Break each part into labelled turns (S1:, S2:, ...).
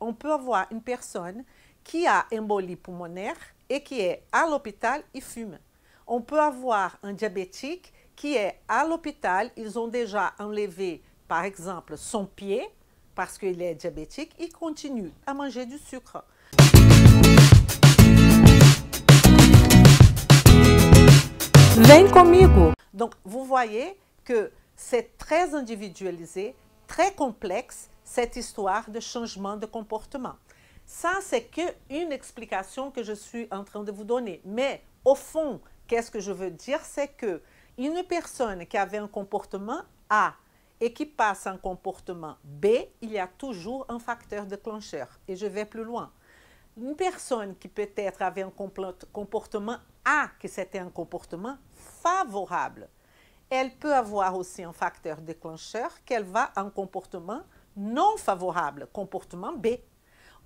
S1: on peut avoir une personne qui a embolie pulmonaire et qui est à l'hôpital, il fume. On peut avoir un diabétique qui est à l'hôpital, ils ont déjà enlevé, par exemple, son pied, parce qu'il est diabétique, il continue à manger du sucre. Vem comigo! Donc, vous voyez que c'est très individualisé, très complexe, cette histoire de changement de comportement. Ça, c'est qu'une explication que je suis en train de vous donner. Mais au fond, qu'est-ce que je veux dire? C'est que une personne qui avait un comportement A et qui passe à un comportement B, il y a toujours un facteur déclencheur. Et je vais plus loin. Une personne qui peut-être avait un comportement A, que c'était un comportement favorable, elle peut avoir aussi un facteur déclencheur qu'elle va à un comportement non favorable, comportement B.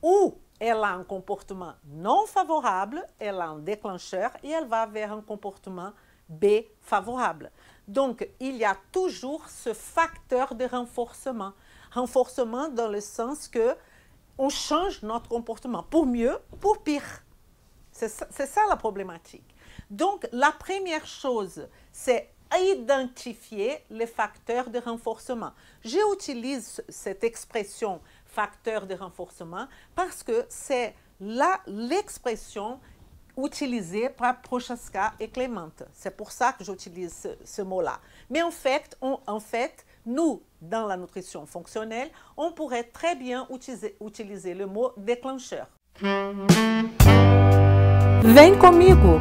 S1: Ou elle a un comportement non favorable, elle a un déclencheur et elle va vers un comportement B favorable. Donc, il y a toujours ce facteur de renforcement. Renforcement dans le sens que on change notre comportement pour mieux, pour pire. C'est ça la problématique. Donc, la première chose, c'est identifier les facteurs de renforcement. J'utilise cette expression facteur de renforcement parce que c'est l'expression utilisée par Prochaska et Clement. C'est pour ça que j'utilise ce mot-là. Mais en fait, nous, dans la nutrition fonctionnelle, on pourrait très bien utiliser le mot déclencheur. Vem comigo!